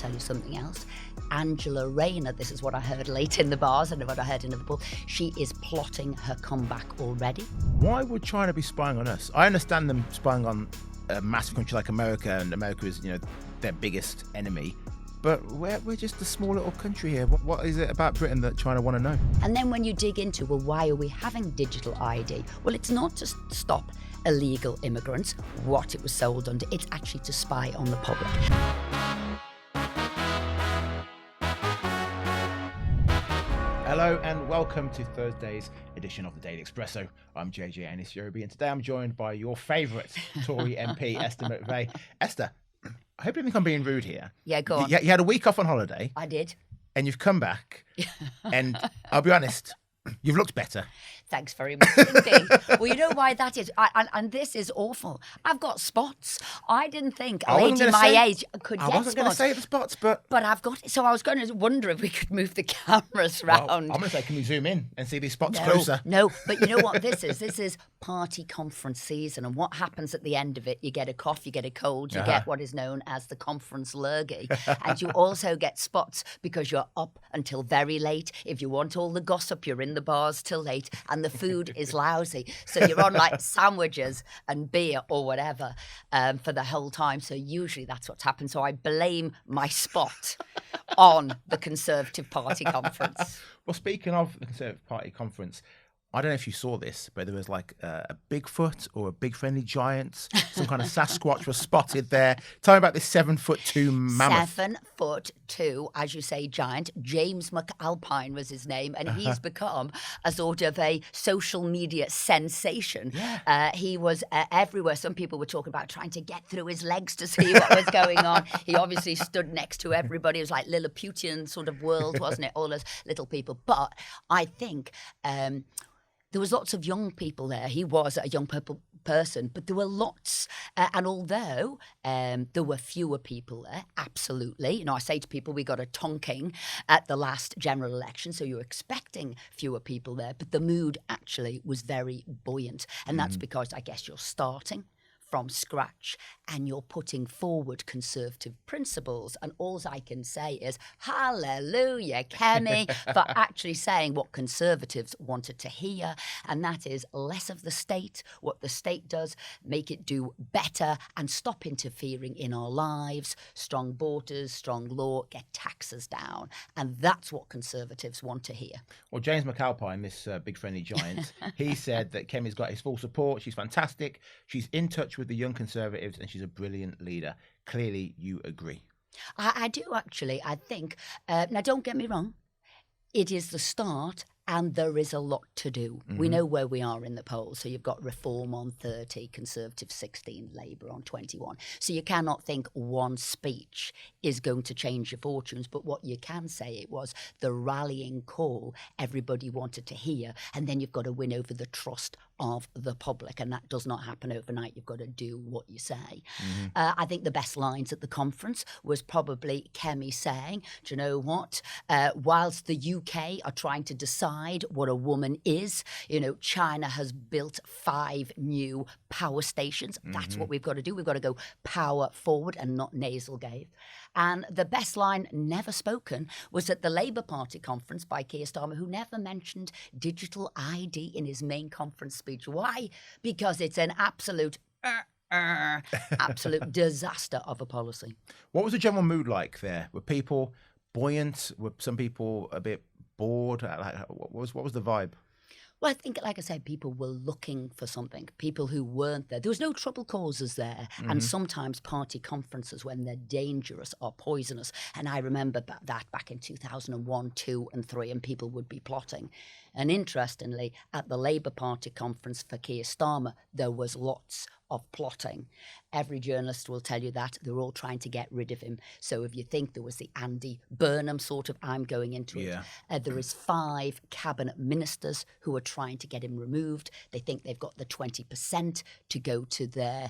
tell you something else. Angela Rayner, this is what I heard late in the bars and what I heard in Liverpool, she is plotting her comeback already. Why would China be spying on us? I understand them spying on a massive country like America, and America is, their biggest enemy. But we're just a small little country here. What is it about Britain that China want to know? And then when you dig into, well, why are we having digital ID? Well, it's not to stop illegal immigrants, what it was sold under. It's actually to spy on the public. Hello and welcome to Thursday's edition of the Daily Expresso. I'm JJ Anisiobi, and today I'm joined by your favourite Tory MP, Esther McVey. Esther, I hope you don't think I'm being rude here. Yeah, go on. You had a week off on holiday. I did. And you've come back, and I'll be honest, you've looked better. Thanks very much indeed. Well, you know why that is? And this is awful. I've got spots. I didn't think a lady my age could get spots. I wasn't going to say the spots, but I've got it. So I was going to wonder if we could move the cameras round. Well, I'm going to say, can we zoom in and see these spots closer? No, but you know what this is? This is party conference season. And what happens at the end of it? You get a cough, you get a cold, you get what is known as the conference lurgy. And you also get spots because you're up until very late. If you want all the gossip, you're in the bars till late. And the food is lousy. So you're on like sandwiches and beer or whatever for the whole time. So usually that's what's happened. So I blame my spot on the Conservative Party conference. Well, speaking of the Conservative Party conference, I don't know if you saw this, but there was like a Bigfoot or a big friendly giant, some kind of Sasquatch was spotted there. Tell me about this 7'2" mammoth. 7'2", as you say, giant. James McAlpine was his name, and he's become a sort of a social media sensation. Yeah. He was everywhere. Some people were talking about trying to get through his legs to see what was going on. He obviously stood next to everybody. It was like Lilliputian sort of world, wasn't it? All those little people. But I think there was lots of young people there. He was a young person, but there were lots. And although there were fewer people there, absolutely. I say to people, we got a tonking at the last general election, so you're expecting fewer people there. But the mood actually was very buoyant. And that's because I guess you're starting from scratch and you're putting forward Conservative principles. And all I can say is, hallelujah, Kemi, for actually saying what Conservatives wanted to hear. And that is less of the state, what the state does, make it do better and stop interfering in our lives. Strong borders, strong law, get taxes down. And that's what Conservatives want to hear. Well, James McAlpine, this big friendly giant, he said that Kemi's got his full support. She's fantastic. She's in touch with the young Conservatives and she's a brilliant leader. Clearly, you agree. I do, actually. I think, now don't get me wrong, it is the start and there is a lot to do. We know where we are in the polls. So you've got Reform on 30, Conservative 16, Labour on 21. So you cannot think one speech is going to change your fortunes. But what you can say, it was the rallying call everybody wanted to hear. And then you've got to win over the trust of the public. And that does not happen overnight. You've got to do what you say. I think the best lines at the conference was probably Kemi saying, do you know what? Whilst the UK are trying to decide what a woman is, China has built 5 new power stations. That's what we've got to do. We've got to go power forward and not nasal gave. And the best line never spoken was at the Labour Party conference by Keir Starmer, who never mentioned digital ID in his main conference speech. Why? Because it's an absolute disaster of a policy. What was the general mood like there? Were people buoyant? Were some people a bit bored? What was the vibe? Well, I think, like I said, people were looking for something. People who weren't there. There was no trouble causers there. And sometimes party conferences, when they're dangerous, are poisonous. And I remember that back in 2001, 2 and 3, and people would be plotting. And interestingly, at the Labour Party conference for Keir Starmer, there was lots of plotting. Every journalist will tell you that. They're all trying to get rid of him. So if you think there was the Andy Burnham sort of, I'm going into it. There is 5 cabinet ministers who are trying to get him removed. They think they've got the 20% to go to their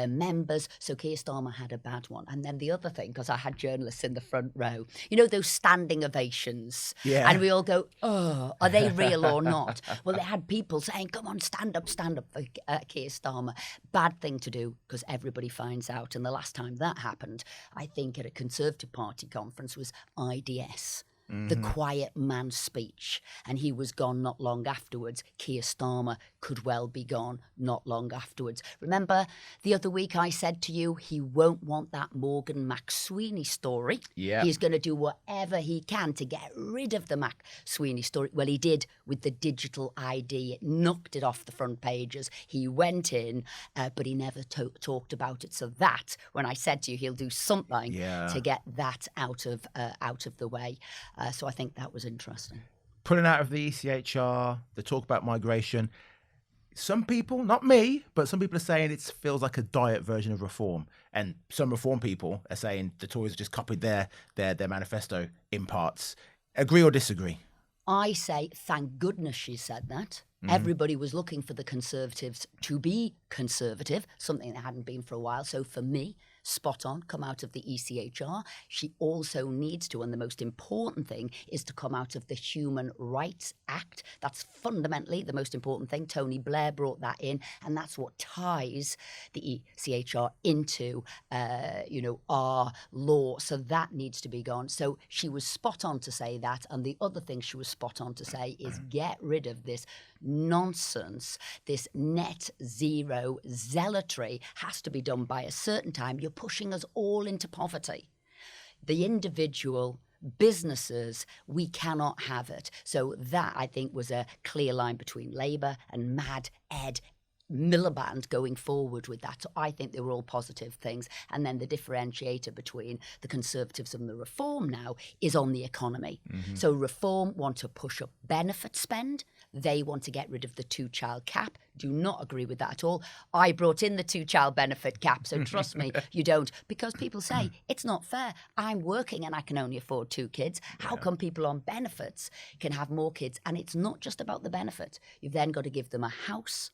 members. So Keir Starmer had a bad one. And then the other thing, because I had journalists in the front row, those standing ovations. Yeah. And we all go, oh, Are they real or not? Well, they had people saying, come on, stand up for Keir Starmer. Bad thing to do because everybody finds out. And the last time that happened, I think at a Conservative Party conference was IDS. The quiet man's speech, and he was gone not long afterwards. Keir Starmer could well be gone not long afterwards. Remember the other week I said to you he won't want that Morgan McSweeney story. Yeah. He's going to do whatever he can to get rid of the McSweeney story. Well, he did with the digital ID. It knocked it off the front pages. He went in, but he never talked about it. So that, when I said to you he'll do something to get that out of the way. So I think that was interesting. Pulling out of the ECHR, the talk about migration. Some people, not me, but some people are saying it feels like a diet version of reform. And some reform people are saying the Tories have just copied their manifesto in parts. Agree or disagree? I say, thank goodness she said that. Everybody was looking for the Conservatives to be conservative, something that hadn't been for a while. So for me, spot on, come out of the ECHR. She also needs to, and the most important thing is to come out of the Human Rights Act. That's fundamentally the most important thing. Tony Blair brought that in, and that's what ties the ECHR into, our law. So that needs to be gone. So she was spot on to say that. And the other thing she was spot on to say is get rid of this nonsense, this net zero zealotry has to be done by a certain time. You're pushing us all into poverty. The individual, businesses, we cannot have it. So that, I think, was a clear line between Labour and Mad Ed Miliband going forward with that. So I think they were all positive things. And then the differentiator between the Conservatives and the Reform now is on the economy. So Reform want to push up benefit spend. They want to get rid of the 2-child cap. Do not agree with that at all. I brought in the 2-child benefit cap, so trust me, you don't. Because people say, it's not fair. I'm working and I can only afford 2 kids. How come people on benefits can have more kids? And it's not just about the benefit. You've then got to give them a house.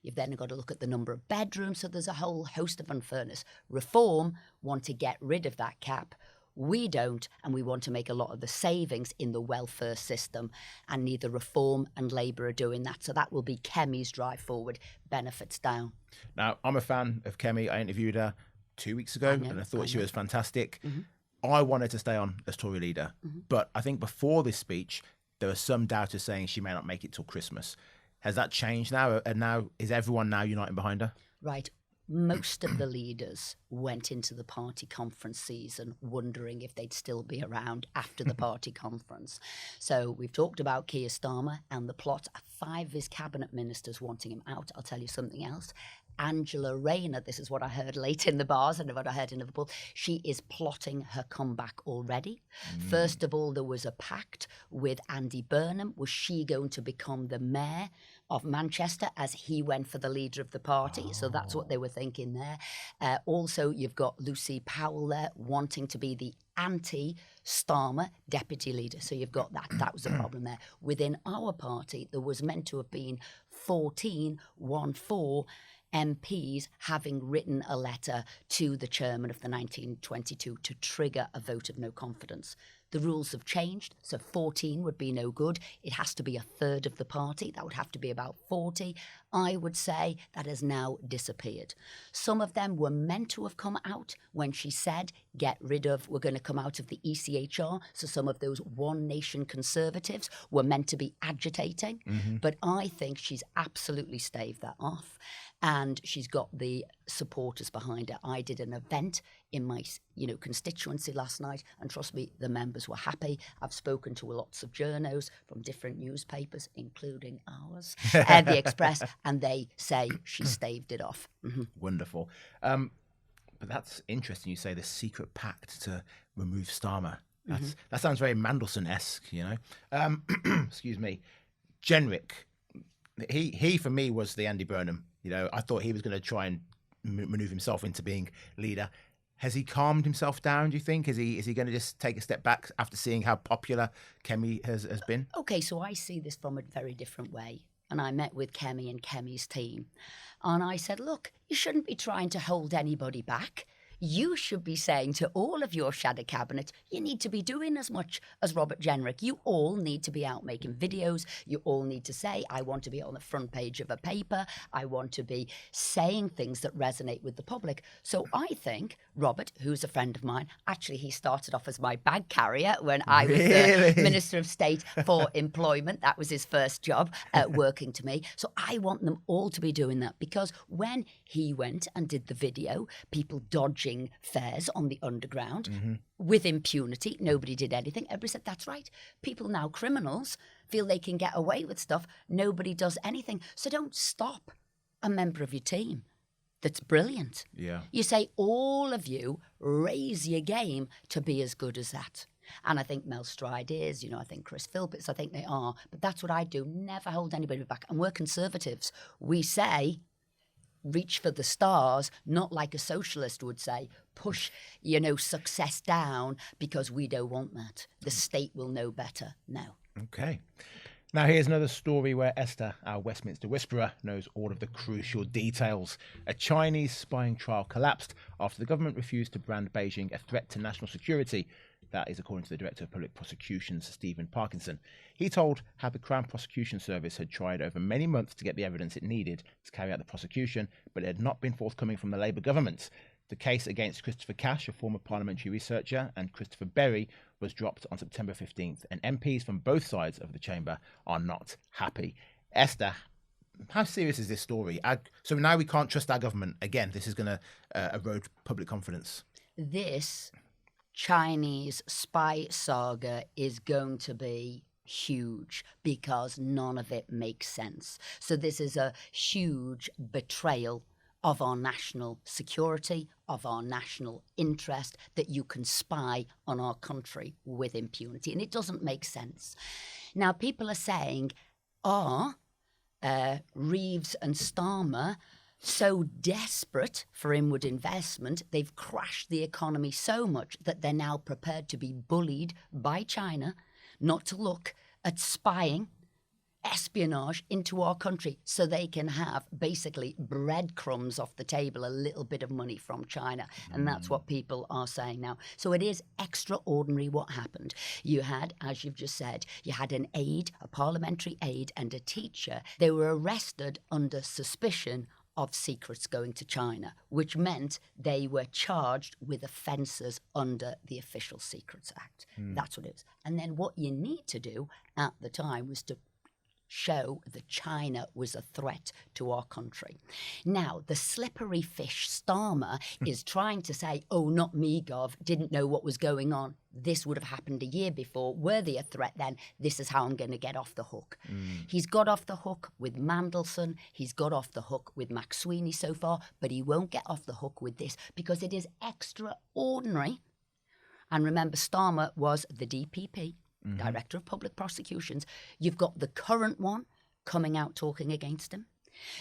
You've then got to look at the number of bedrooms. So there's a whole host of unfairness. Reform want to get rid of that cap. We don't, and we want to make a lot of the savings in the welfare system, and neither Reform and Labour are doing that. So that will be Kemi's drive forward, benefits down. Now, I'm a fan of Kemi. I interviewed her 2 weeks ago, and I thought she was fantastic. I wanted to stay on as Tory leader, but I think before this speech, there were some doubters saying she may not make it till Christmas. Has that changed now? And now, is everyone now uniting behind her? Right. Most of the leaders went into the party conference season wondering if they'd still be around after the party conference. So we've talked about Keir Starmer and the plot. 5 of his cabinet ministers wanting him out. I'll tell you something else. Angela Rayner, this is what I heard late in the bars and what I heard in Liverpool, she is plotting her comeback already. First of all, there was a pact with Andy Burnham. Was she going to become the mayor of Manchester as he went for the leader of the party? So that's what they were thinking there. Also, you've got Lucy Powell there wanting to be the anti-Starmer deputy leader. So you've got that. That was a problem there. Within our party, there was meant to have been 14 MPs having written a letter to the chairman of the 1922 to trigger a vote of no confidence. The rules have changed, so 14 would be no good. It has to be a third of the party. That would have to be about 40. I would say that has now disappeared. Some of them were meant to have come out when she said, get rid of, we're going to come out of the ECHR. So some of those One Nation Conservatives were meant to be agitating. But I think she's absolutely staved that off. And she's got the supporters behind her. I did an event in my constituency last night, and trust me, the members were happy. I've spoken to lots of journos from different newspapers, including ours, The Express, and they say she staved it off. Wonderful. But that's interesting. You say the secret pact to remove Starmer. That sounds very Mandelson-esque, Excuse me. Jenrick, he for me was the Andy Burnham. I thought he was going to try and maneuver himself into being leader. Has he calmed himself down, do you think? Is he going to just take a step back after seeing how popular Kemi has been? Okay, so I see this from a very different way. And I met with Kemi and Kemi's team. And I said, look, you shouldn't be trying to hold anybody back. You should be saying to all of your shadow cabinet, you need to be doing as much as Robert Jenrick. You all need to be out making videos. You all need to say, I want to be on the front page of a paper. I want to be saying things that resonate with the public. So I think Robert, who's a friend of mine, actually he started off as my bag carrier when I was the Minister of State for Employment. That was his first job, working to me. So I want them all to be doing that, because when he went and did the video, people dodging fares on the underground with impunity, nobody did anything. Everybody said, that's right. People now, criminals, feel they can get away with stuff. Nobody does anything. So don't stop a member of your team. That's brilliant. Yeah. You say, all of you raise your game to be as good as that. And I think Mel Stride is, I think Chris Philpotts, I think they are. But that's what I do. Never hold anybody back. And we're conservatives. We say, reach for the stars, not like a socialist would say, push, success down, because we don't want that. The state will know better. No. Okay. Now, here's another story where Esther, our Westminster whisperer, knows all of the crucial details. A Chinese spying trial collapsed after the government refused to brand Beijing a threat to national security. That is according to the Director of Public Prosecutions, Stephen Parkinson. He told how the Crown Prosecution Service had tried over many months to get the evidence it needed to carry out the prosecution, but it had not been forthcoming from the Labour government. The case against Christopher Cash, a former parliamentary researcher, and Christopher Berry was dropped on September 15th, and MPs from both sides of the chamber are not happy. Esther, how serious is this story? So now we can't trust our government. Again, this is going to erode public confidence. This Chinese spy saga is going to be huge, because none of it makes sense. So this is a huge betrayal of our national security, of our national interest, that you can spy on our country with impunity. And it doesn't make sense. Now, people are saying, are Reeves and Starmer so desperate for inward investment, they've crashed the economy so much that they're now prepared to be bullied by China not to look at spying, espionage into our country, so they can have basically breadcrumbs off the table, a little bit of money from China. And that's what people are saying now. So it is extraordinary what happened. You had, as you've just said, you had an aide, a parliamentary aide, and a teacher. They were arrested under suspicion of secrets going to China, which meant they were charged with offences under the Official Secrets Act. That's what it is. And then what you need to do at the time was to show that China was a threat to our country. Now, the slippery fish Starmer is trying to say, oh, not me, Gov, didn't know what was going on. This would have happened a year before. Were they a threat then? This is how I'm going to get off the hook. He's got off the hook with Mandelson. He's got off the hook with McSweeney so far, but he won't get off the hook with this, because it is extraordinary. And remember, Starmer was the DPP. Director of Public Prosecutions. You've got the current one coming out talking against him.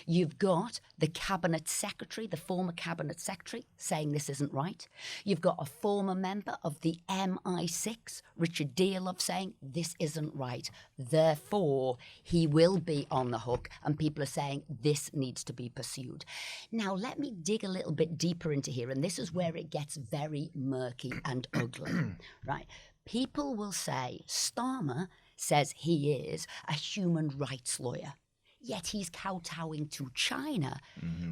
You've got the Cabinet Secretary, the former Cabinet Secretary, saying this isn't right. You've got a former member of the MI6, Richard Dearlove, saying this isn't right. Therefore, he will be on the hook, and people are saying this needs to be pursued. Now, let me dig a little bit deeper into here, and this is where it gets very murky and ugly, right? People will say Starmer says he is a human rights lawyer, yet he's kowtowing to China,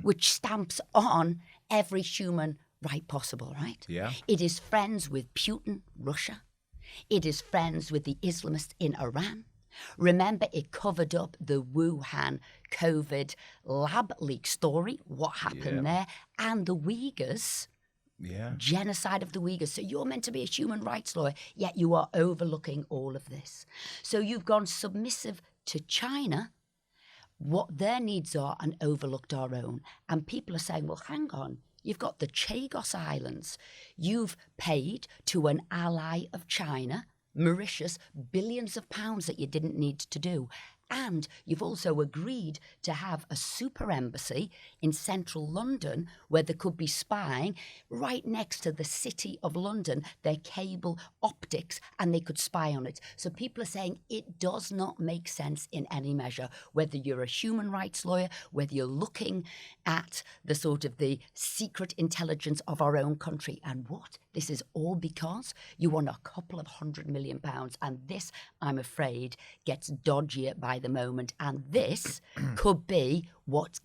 which stamps on every human right possible, right? Yeah. It is friends with Putin, Russia. It is friends with the Islamists in Iran. Remember, it covered up the Wuhan COVID lab leak story, what happened there, and the Uyghurs. Yeah. Genocide of the Uyghurs. So you're meant to be a human rights lawyer, yet you are overlooking all of this. So you've gone submissive to China, what their needs are, and overlooked our own. And people are saying, well, hang on, you've got the Chagos Islands. You've paid to an ally of China, Mauritius, billions of pounds that you didn't need to do. And you've also agreed to have a super embassy in central London where there could be spying right next to the City of London, their cable optics, and they could spy on it. So people are saying it does not make sense in any measure, whether you're a human rights lawyer, whether you're looking at the sort of the secret intelligence of our own country. And what? This is all because you want a couple of £100 million. And this, I'm afraid, gets dodgier by the moment. And this could be what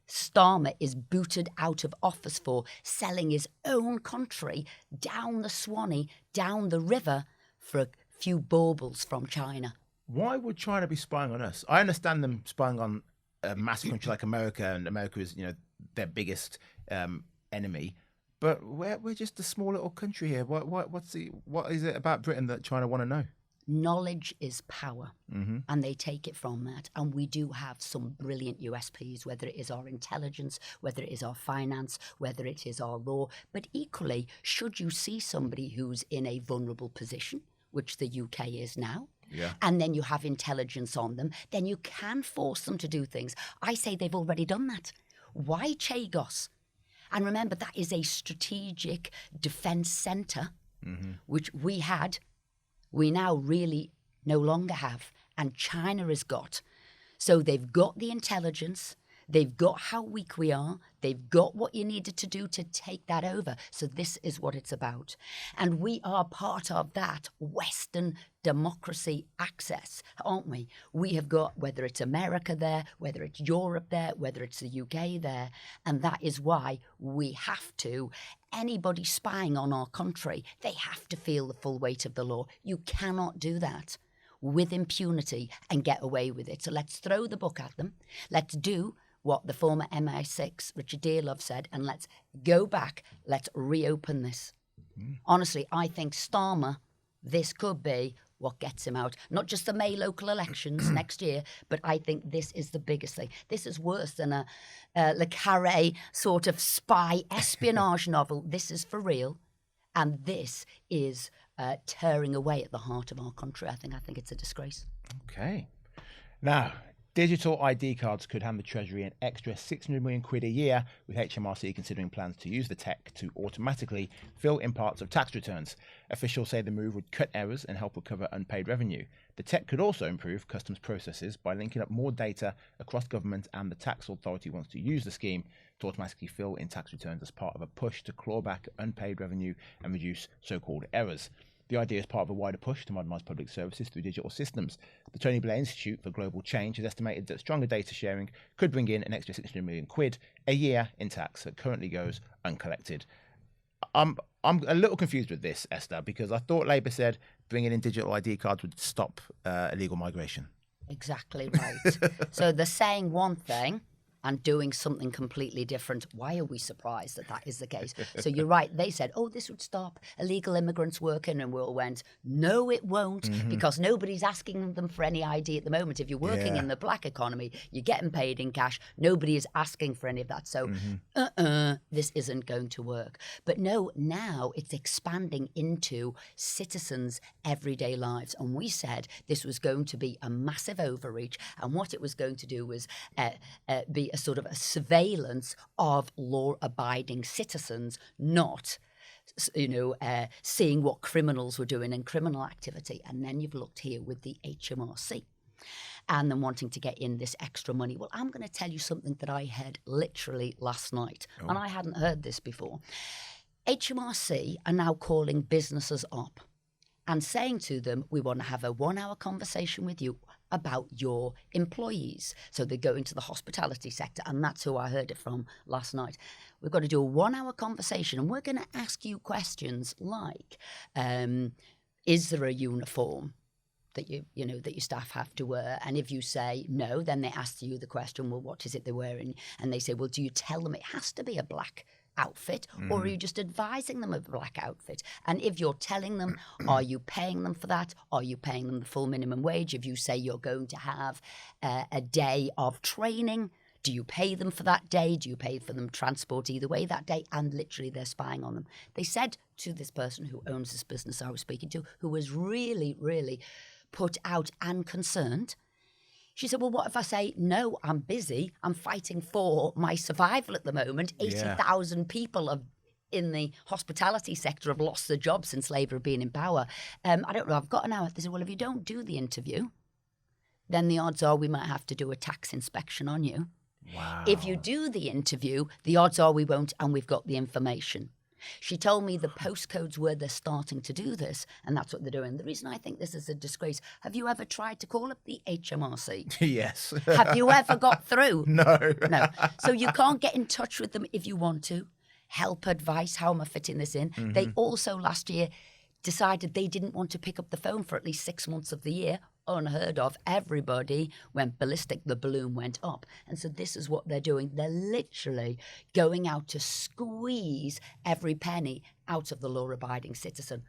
Starmer is booted out of office for, selling his own country down the Swanee, down the river for a few baubles from China. Why would China be spying on us? I understand them spying on a massive country like America, and America is, their biggest enemy. But we're just a small little country here. What is it about Britain that China want to know? Knowledge is power, and they take it from that. And we do have some brilliant USPs, whether it is our intelligence, whether it is our finance, whether it is our law. But equally, should you see somebody who's in a vulnerable position, which the UK is now, and then you have intelligence on them, then you can force them to do things. I say they've already done that. Why Chagos? And remember, that is a strategic defence centre, which we now really no longer have, and China has got. So they've got the intelligence, they've got how weak we are, they've got what you needed to do to take that over. So this is what it's about. And we are part of that Western democracy access, aren't we? We have got, whether it's America there, whether it's Europe there, whether it's the UK there, and that is why we have to, anybody spying on our country, they have to feel the full weight of the law. You cannot do that with impunity and get away with it. So let's throw the book at them. Let's do what the former MI6, Richard Dearlove, said, and let's go back. Let's reopen this. Honestly, I think Starmer, this could be what gets him out. Not just the May local elections next year, but I think this is the biggest thing. This is worse than a Le Carré sort of spy espionage novel. This is for real. And this is tearing away at the heart of our country. I think it's a disgrace. Okay. Now, digital ID cards could hand the Treasury an extra 600 million quid a year, with HMRC considering plans to use the tech to automatically fill in parts of tax returns. Officials say the move would cut errors and help recover unpaid revenue. The tech could also improve customs processes by linking up more data across government, and the tax authority wants to use the scheme to automatically fill in tax returns as part of a push to claw back unpaid revenue and reduce so-called errors. The idea is part of a wider push to modernise public services through digital systems. The Tony Blair Institute for Global Change has estimated that stronger data sharing could bring in an extra 600 million quid a year in tax that currently goes uncollected. I'm a little confused with this, Esther, because I thought Labour said bringing in digital ID cards would stop illegal migration. Exactly right. So they're saying one thing and doing something completely different. Why are we surprised that that is the case? So you're right. They said, oh, this would stop illegal immigrants working. And we all went, no, it won't, because nobody's asking them for any ID at the moment. If you're working in the black economy, you're getting paid in cash. Nobody is asking for any of that. So this isn't going to work. But no, now it's expanding into citizens' everyday lives. And we said this was going to be a massive overreach. And what it was going to do was be a sort of a surveillance of law-abiding citizens, not, seeing what criminals were doing in criminal activity. And then you've looked here with the HMRC and them wanting to get in this extra money. Well, I'm going to tell you something that I heard literally last night, and I hadn't heard this before. HMRC are now calling businesses up and saying to them, we want to have a 1-hour conversation with you about your employees. So they go into the hospitality sector, and that's who I heard it from last night. We've got to do a 1-hour conversation, and we're going to ask you questions like, is there a uniform that that your staff have to wear? And if you say no, then they ask you the question, well, what is it they're wearing? And they say, well, do you tell them it has to be a black outfit, or are you just advising them of a black outfit? And if you're telling them, are you paying them for that? Are you paying them the full minimum wage? If you say you're going to have a day of training, do you pay them for that day? Do you pay for them transport either way that day? And literally they're spying on them. They said to this person who owns this business I was speaking to, who was really, really put out and concerned, She said, well, what if I say, no, I'm busy. I'm fighting for my survival at the moment. 80,000 people in the hospitality sector have lost their jobs since Labour have been in power. I don't know, I've got an hour. They said, well, if you don't do the interview, then the odds are we might have to do a tax inspection on you. Wow. If you do the interview, the odds are we won't, and we've got the information. She told me the postcodes where they're starting to do this, and that's what they're doing. The reason I think this is a disgrace, have you ever tried to call up the HMRC? Yes. Have you ever got through? No. No. So you can't get in touch with them if you want to. Help, advice, how am I fitting this in? Mm-hmm. They also last year decided they didn't want to pick up the phone for at least 6 months of the year. Unheard of. Everybody went ballistic. The balloon went up. And so this is what they're doing. They're literally going out to squeeze every penny out of the law-abiding citizen.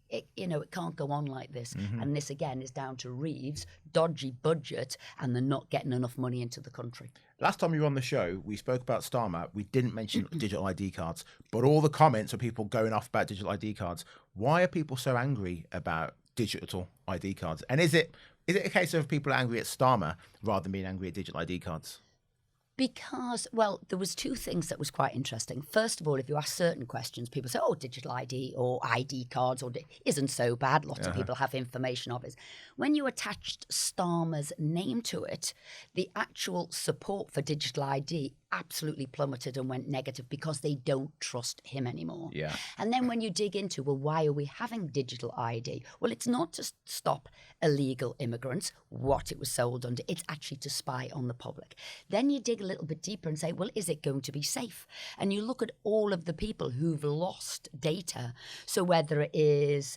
It can't go on like this. Mm-hmm. And this, again, is down to Reeves' dodgy budget, and they're not getting enough money into the country. Last time you were on the show, we spoke about Starmer. We didn't mention digital ID cards, but all the comments are people going off about digital ID cards. Why are people so angry about digital ID cards? And is it a case of people angry at Starmer rather than being angry at digital ID cards? Because, well, there was two things that was quite interesting. First of all, if you ask certain questions, people say, oh, digital ID or ID cards isn't so bad. Lots of people have information of it. When you attached Starmer's name to it, the actual support for digital ID absolutely plummeted and went negative because they don't trust him anymore. Yeah. And then when you dig into, well, why are we having digital ID? Well, it's not to stop illegal immigrants, what it was sold under. It's actually to spy on the public. Then you dig a little bit deeper and say, well, is it going to be safe? And you look at all of the people who've lost data. So whether it is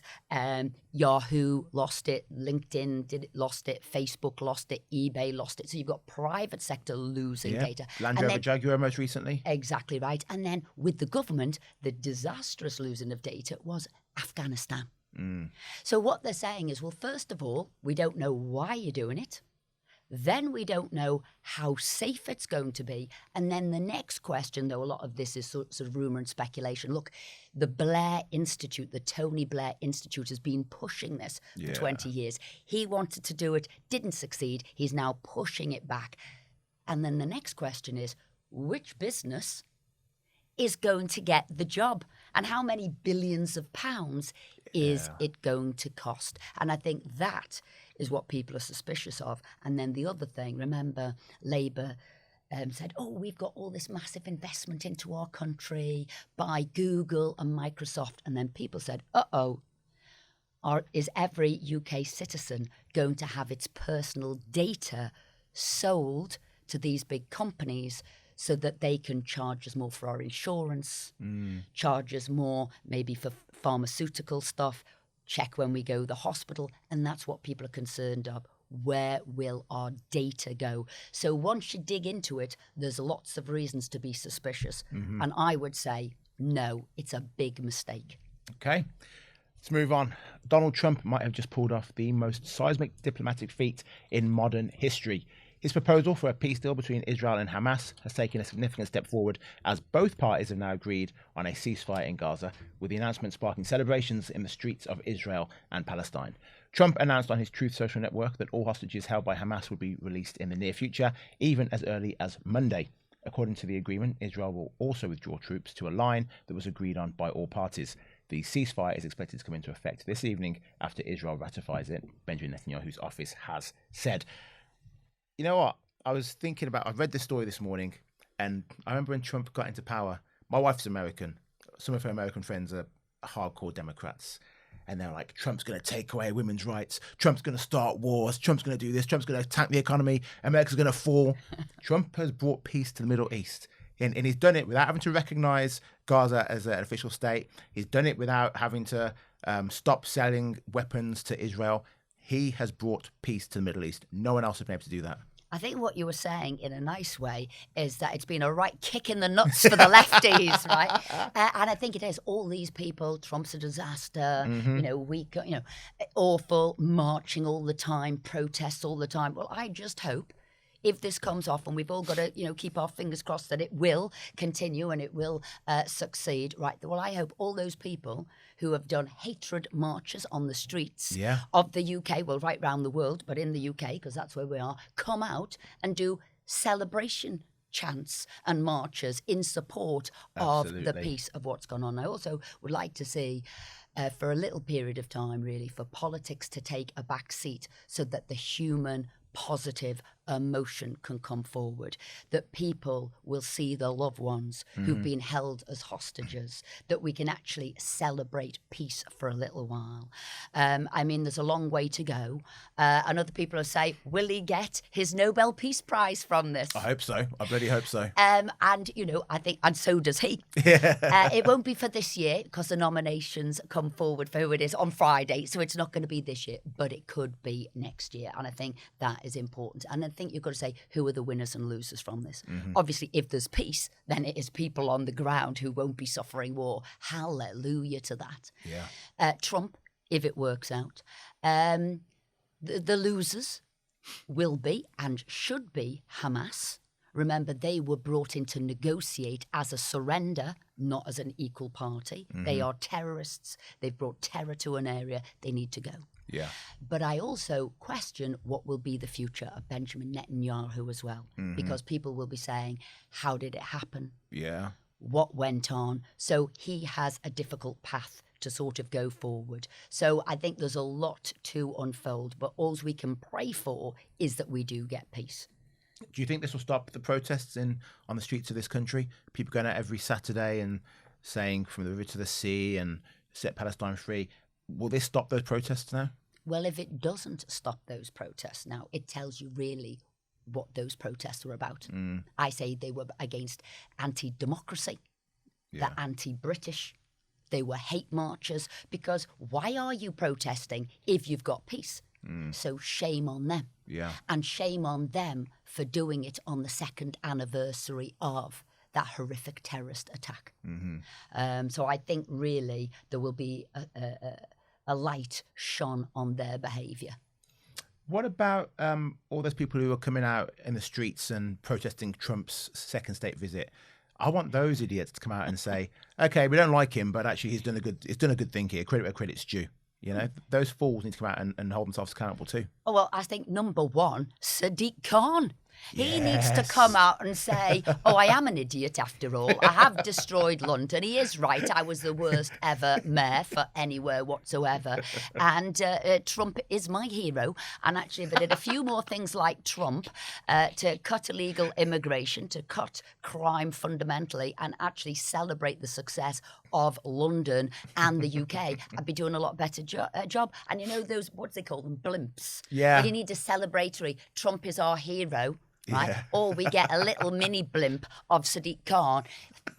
Yahoo lost it, LinkedIn lost it, Facebook lost it, eBay lost it. So you've got private sector losing data. Land Rover Jaguar most recently. Exactly right. And then with the government, the disastrous losing of data was Afghanistan. So what they're saying is, well, first of all, we don't know why you're doing it. Then we don't know how safe it's going to be. And then the next question, though a lot of this is sort of rumour and speculation. Look, the Blair Institute, the Tony Blair Institute has been pushing this for 20 years. He wanted to do it, didn't succeed. He's now pushing it back. And then the next question is, which business is going to get the job? And how many billions of pounds is it going to cost? And I think that is what people are suspicious of. And then the other thing, remember, Labour said, oh, we've got all this massive investment into our country by Google and Microsoft. And then people said, is every UK citizen going to have its personal data sold to these big companies so that they can charge us more for our insurance, charge us more maybe for pharmaceutical stuff, check when we go to the hospital? And that's what people are concerned of. Where will our data go? So once you dig into it, there's lots of reasons to be suspicious. And I would say, no, it's a big mistake. Okay, let's move on. Donald Trump might have just pulled off the most seismic diplomatic feat in modern history. His proposal for a peace deal between Israel and Hamas has taken a significant step forward, as both parties have now agreed on a ceasefire in Gaza, with the announcement sparking celebrations in the streets of Israel and Palestine. Trump announced on his Truth social network that all hostages held by Hamas would be released in the near future, even as early as Monday. According to the agreement, Israel will also withdraw troops to a line that was agreed on by all parties. The ceasefire is expected to come into effect this evening after Israel ratifies it, Benjamin Netanyahu's office has said. You know what? I read this story this morning, and I remember when Trump got into power, my wife's American. Some of her American friends are hardcore Democrats. And they're like, Trump's going to take away women's rights. Trump's going to start wars. Trump's going to do this. Trump's going to tank the economy. America's going to fall. Trump has brought peace to the Middle East. And he's done it without having to recognize Gaza as an official state. He's done it without having to stop selling weapons to Israel. He has brought peace to the Middle East. No one else has been able to do that. I think what you were saying in a nice way is that it's been a right kick in the nuts for the lefties, right? And I think it is. All these people, Trump's a disaster, awful, marching all the time, protests all the time. Well, I just hope if this comes off, and we've all got to, keep our fingers crossed that it will continue and it will succeed, right? Well, I hope all those people who have done hatred marches on the streets of the UK, well, right round the world, but in the UK, because that's where we are, come out and do celebration chants and marches in support of the peace of what's gone on. I also would like to see, for a little period of time, really, for politics to take a back seat so that the human positive emotion can come forward, that people will see their loved ones who've been held as hostages, that we can actually celebrate peace for a little while. I mean, there's a long way to go. And other people will say, will he get his Nobel Peace Prize from this? I hope so. I bloody hope so. And, I think, and so does he. It won't be for this year because the nominations come forward for who it is on Friday. So it's not going to be this year, but it could be next year. And I think that is important. And I think you've got to say, who are the winners and losers from this? Obviously, if there's peace, then it is people on the ground who won't be suffering war. Hallelujah to that. Trump, if it works out. The losers will be and should be Hamas. Remember, they were brought in to negotiate as a surrender, not as an equal party. They are terrorists. They've brought terror to an area. They need to go. Yeah. But I also question what will be the future of Benjamin Netanyahu as well, because people will be saying, how did it happen? Yeah. What went on? So he has a difficult path to sort of go forward. So I think there's a lot to unfold, but all we can pray for is that we do get peace. Do you think this will stop the protests on the streets of this country? People going out every Saturday and saying from the river to the sea and set Palestine free. Will this stop those protests now? Well, if it doesn't stop those protests now, it tells you really what those protests were about. I say they were against anti-democracy, they're anti-British, they were hate marches, because why are you protesting if you've got peace? So shame on them. Yeah. And shame on them for doing it on the 2nd anniversary of that horrific terrorist attack. So I think really there will be a light shone on their behaviour. What about all those people who are coming out in the streets and protesting Trump's second state visit? I want those idiots to come out and say, okay, we don't like him, but actually he's done a good thing here. Credit where credit's due. Those fools need to come out and hold themselves accountable too. Oh, well, I think number one, Sadiq Khan. He needs to come out and say, oh, I am an idiot after all. I have destroyed London. He is right. I was the worst ever mayor for anywhere whatsoever. And Trump is my hero. And actually, if I did a few more things like Trump to cut illegal immigration, to cut crime fundamentally, and actually celebrate the success of London and the UK, I'd be doing a lot better job. And those, what do they call them, blimps? Yeah. You need a celebratory. Trump is our hero. Right? Or we get a little mini blimp of Sadiq Khan.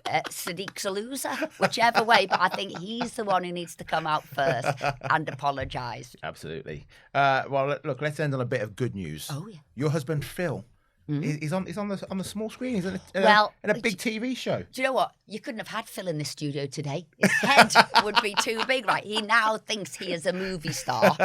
Sadiq's a loser, whichever way. But I think he's the one who needs to come out first and apologise. Absolutely. Well, look, let's end on a bit of good news. Oh, yeah. Your husband, Phil, he's on the small screen. He's in a big TV show. Do you know what? You couldn't have had Phil in the studio today. His head would be too big, right? He now thinks he is a movie star.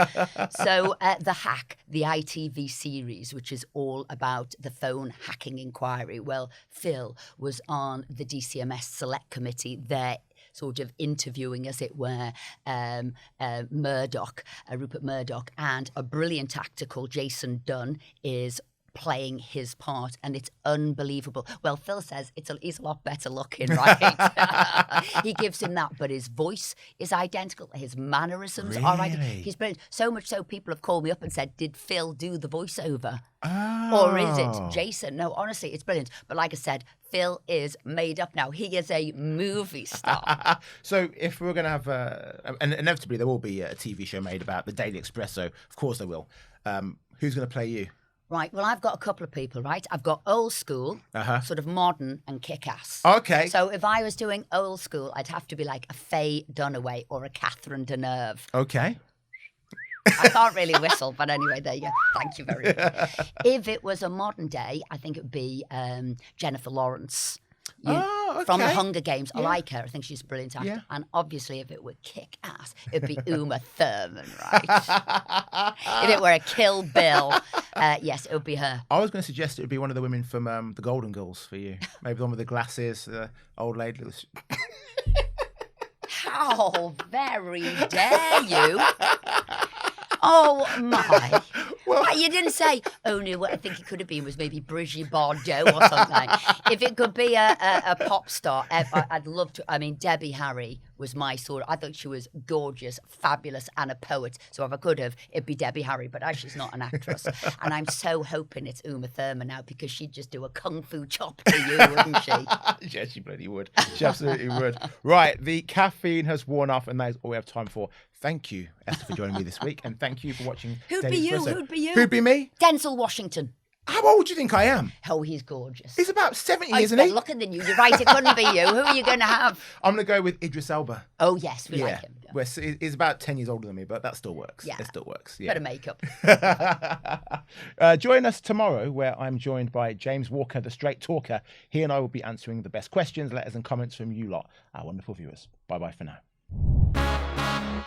So The Hack, the ITV series, which is all about the phone hacking inquiry. Well, Phil was on the DCMS Select Committee there, sort of interviewing, as it were, Rupert Murdoch, and a brilliant actor called Jason Dunn is playing his part, and it's unbelievable. Well, Phil says he's a lot better looking, right? He gives him that, but his voice is identical. His mannerisms are identical. He's brilliant. So much so people have called me up and said, did Phil do the voiceover? Oh. Or is it Jason? No, honestly, it's brilliant. But like I said, Phil is made up now. He is a movie star. So if we're going to have, and inevitably there will be a TV show made about the Daily Expresso, of course there will. Who's going to play you? Right, well, I've got a couple of people, right? I've got old school, sort of modern and kick-ass. Okay. So if I was doing old school, I'd have to be like a Faye Dunaway or a Catherine Deneuve. Okay. I can't really whistle, but anyway, there you go. Thank you very much. If it was a modern day, I think it would be Jennifer Lawrence. Kick-Ass. Oh, From the okay. Hunger Games. I Yeah. like her. I think she's a brilliant actor. Yeah. And obviously, if it were Kick-Ass, it'd be Uma Thurman, right? If it were a Kill Bill, yes, it would be her. I was going to suggest it would be one of the women from the Golden Girls for you. Maybe the one with the glasses, the old lady. How very dare you? Oh, my. Well, You didn't say, oh, no, what I think it could have been was maybe Brigitte Bardot or something. If it could be a pop star, I'd love to. I mean, Debbie Harry was my sort. I thought she was gorgeous, fabulous, and a poet. So if I could have, it'd be Debbie Harry. But as she's not an actress, and I'm so hoping it's Uma Thurman now because she'd just do a kung fu chop to you, wouldn't she? yeah, she bloody would. She absolutely would. Right, the caffeine has worn off, and that is all we have time for. Thank you, Esther, for joining me this week, and thank you for watching. Who'd Daily be you? Expresso. Who'd be you? Who'd be me? Denzel Washington. How old do you think I am? Oh, he's gorgeous. He's about 70, He's isn't better he? looking than you. You're right. It couldn't be you. Who are you going to have? I'm going to go with Idris Elba. Oh, yes, we like him. Yeah. He's about 10 years older than me, but that still works. Yeah. It still works. Yeah. Better makeup. Join us tomorrow, where I'm joined by James Walker, the straight talker. He and I will be answering the best questions, letters, and comments from you lot, our wonderful viewers. Bye-bye for now.